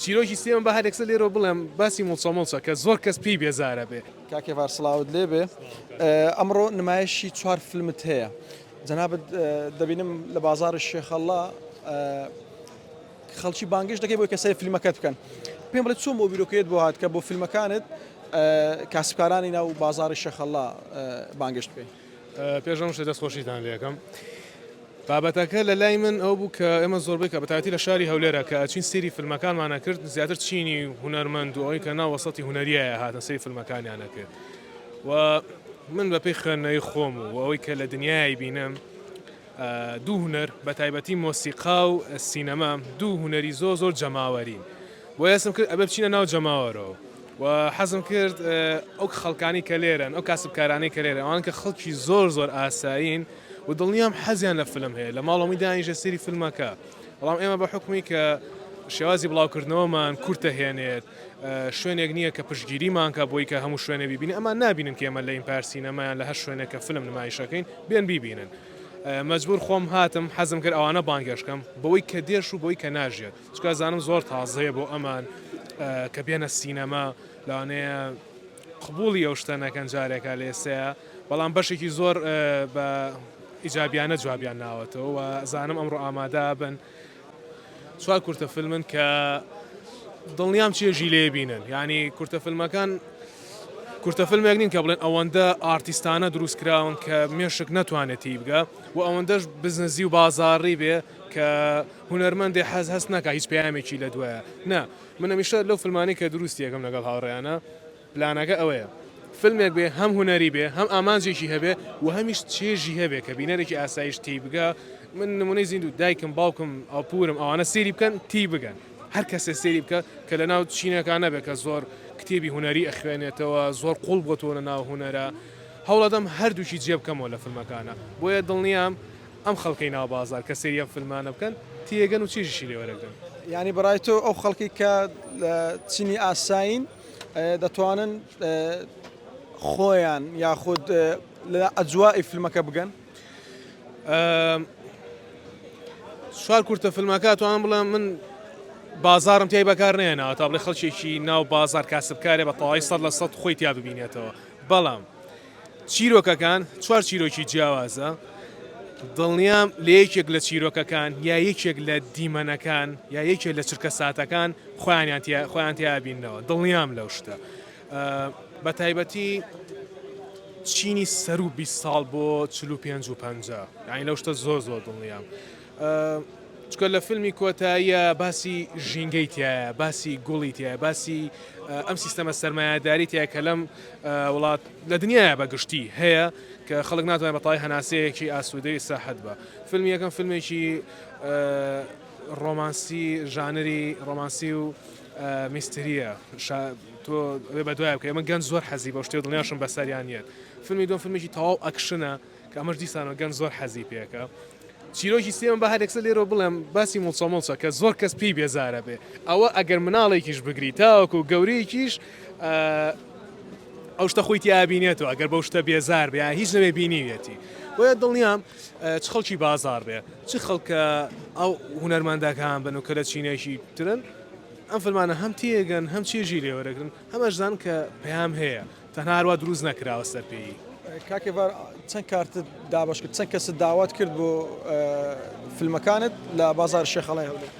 چیرۆکی سێم بە هەرێکسە لێرە بڵێم باسی مڵچەمڵچە کە زۆر کەس پێی بێزارە بێ. کاکێڤار سڵاوت لێبێ ئەمڕۆ نمایشی 4 فیلمت هەیە جەنابەت دەبینم لە بازارە شێخەڵڵا خەڵکی بانگشت دەکەی بۆی کەسای فیلمەکەت بکەن پێم بڵێت چۆن بۆ بیرۆکەیت بۆ هات کە بۆ فیلمەکانت کاسبکارانی ناو بازاری شێخەڵڵا بانگشت بکەی. پێشەم شێ دەستخۆشیتان لێەکەم. بابەتەکە لە لای من ئەو بوو کە ئێمە زۆربەی کە بەتاتی لە شاری هەولێرە کە چین سێری فیلمەکانمانە کرد زیاتر چینی هونەرمەند و ئەوەی کە ناو وەسەتی هونەریایە هاتن سەری فیلمەکانیانە کرد و من بە پێی خوێندنەوەی خۆم و ئەوەی کە لە دنیای بینم دوو هونەر بە تایبەتی مۆسیقا و سینەما دوو هونەری زۆر جەماوەرین بۆ یاسم کرد ئەبێ بچینە ناو جەماوەرەوە و حەزم کرد ئەو خەڵکانی کە لێرن ئەو کاسبکارانەی کە لێرە ئەوان کە خەڵکی زۆر ئاسایین و دڵنیام حەزیان لە فیلم هەیە لە ماڵەوەی دانیژە سەری فیلمەکە بەڵام ئێمە بە حکمی کە شێوازی بڵاوکردنەوەمان کورتە هێنێت شوێنێک نییە کە پشتگیریمان کە بۆی کە هەموو شوێنە ببینی ئەمان نبینن کە ئێمە لە ئیمپارسینەمایان لە هەر شوێنێکە فیلم نمایشەکەین بێن بیبینن مەجبور خۆم هاتم حەزم کرد ئەوانە بانگەشکەم بەوەی کە دێش و بۆی کە ناژێت چکە زانم زۆر تازەیە بۆ ئەمان کە بێنە سینەما لەوانەیە قبوڵی ئەو شتەنەکەن جارێکە لێسەیە بەڵام بەشێکی زۆر بە ئیجابیانە جوابیان ناوەتەوە و زانم ئەمڕۆ ئامادە بن چوار کورتە فیلمن کە دڵنیام چێژی لێ بینن یعنی کورتە فیلمەکان کورتە فیلمێک نین کە بڵێن ئەوەندە ئارتیستانە دروستکراون کە مێشک نەتوانێتی بگە و ئەوەندەش بزنزی و بازاڕی بێ کە هونەرمەندێ هەست نەکە هیچ پەیامێکی لە دوایە نه من هەمیشە لەو فیلمانەی کە دروستی یەکەم لەگەڵ هاوڕێیانە پلانەکە ئەوەیە فیلمێک بێ هەم هونەری بێ هەم ئامانجێکی هەبێ و هەمیش چێژی هەبێ کە بینەرێکی ئاسایش تی بگە من نمونەی زیند و دایکم باوکم ئەوپورم ئەوانە سێری بکەن تی بگەن هەر کەسێ سێری بکە کە لە ناو چینەکان نەبێت کە زۆر کتێبی هونەری ئەخوێنێتەوە زۆر قوڵ بۆتۆنە ناو هونەرە هەوڵەدەم هەردووکی جێ بکەمەوە لە فیلمەکانە بۆیە دڵنیام ئەم خەڵکەی ناو بازار کە سێری ئەم فیلمانە بکەن تێگەن و چێژیشی لێوەرەگرن یعنی بەڕای تۆ ئەو خەڵکی کە چینی ئاساین دەتوانن خۆیان یاخود لە ئەجوای فیلمەکە بگەن چوار کورتە فیلمەکە توانم بڵێم من بازارم تیای بەکار نێناوە تا بڵێ خەڵکێکی ناو بازار کاسبکارێ بە تەواوی 100% خۆی تیا ببینێتەوە بەڵام چیرۆکەکان چوار چیرۆکی جیاوازە دڵنیام لە یەکێک لە چیرۆکەکان یا یەکێک لە دیمەنەکان یا یەکێک لە چرکە ساتەکان خۆیان تیا بینەوە دڵنیام لەو شتە بە تایبەتی چینی سەر و 20 ساڵ بۆ 45 و 50 یعنی لەو شتە زۆر دڵنیام چکە لە فیلمی کۆتاییە باسی ژینگەی تایە باسی گوڵی تایە باسی ئەم سیستەمە سەرمایه‌داری تایە کە لەم وڵات لە دنیاە بەگشتی هەیە کە خەڵک ناتوانێت بەتەواوی هەناسەیەکی ئاسوودەی ساحەت بە فیلمی یەکەم فیلمێکی ڕۆمانسی ژانری ڕۆمانسی و میستریە تۆ بە دوایە بکە ئەمە گەنج زۆر حەزی بە شتێ دڵنیاشم بەسەریانیت فیلمی دوم فیلمێکی تەواو ئەکشنە کە ئەمەش دیسانەوە گەنج زۆر حەزی پێکە چیرۆکی سێم بە هەرێکسە لێرە بڵێم باسی مڵچەمڵچە کە زۆر کەس پێی بێزارە بێ ئەوە ئەگەر مناڵێکیش بگری تاوەکو و گەورەیەکیش ئەو شتە خۆی تیابینێتەوە ئەگەر بەو شتە بێزار بێ هیچ نەبێ بینیوێتی بۆیە دڵنیام چ خەڵکی بازار بێ چ خەڵکە ئەو هونەرمەندەکان بن و کە لە چینێکی ترن ئەم فیلمانە هەم تێگەن هەم چێژی لێوەرەگرن هەمەشدان کە پەیام هەیە تەنها هەروە دروست نەکراوە سەرپێی کاکێڤار چەند کارتت دابش کرد چەند کەست داوات کرد بۆ فیلمەکانت لە بازار شێخەڵای هەولێر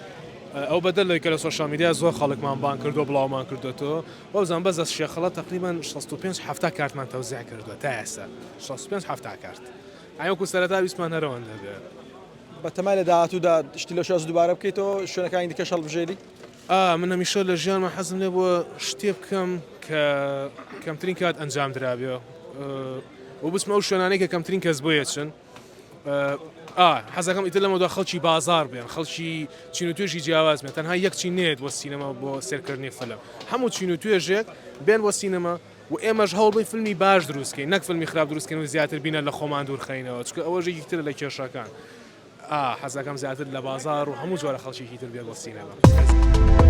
ئەو بەدەلەوەی کە لە سۆشیال میدیا زۆر خەڵکمان بان کردو بڵاومان کردوێتەوە وەزان بەس شێخەڵە تقریبا 65 کارتمان تەوزیع کردووە تا ئێستا 65 کارت ئایوەکو سەرەتا ویسمان هەرەوەن دەبێت بە تەمای لە داهاتوودا شتی لە شاز دووبارە بکەیتەوە شوێنەکانی دیکەش هەڵبژێری من هەمیشە لە ژیانمە حەزم لێ بۆ شتێ بکەم کە کەمترین کات ئەنجام درابێ و بچمە ئەو شوێنانەی کە کەمترین کەس بۆ یەچن حەزەکەم ئیتر لەمەدا خەڵکی بازار بێن خەڵکی چین و توێژی جیاواز بێن تەنها یەک چین نێت بۆ سینەما بۆ سێرکردنی فیلم هەموو چین و توێژێک بێن بۆ سینەما و ئێمەش هەوڵی فیلمی باش دروستکەین نەک فیلمی خراپ دروستکەین و زیاتر بینە لە خۆمان دوورخەینەوە چکە ئەوەش یەکترە لە کێشەکان حەزەکەم زیاتر لە بازار و هەموو جۆرە خەڵکیی تر بێ بۆ سینەما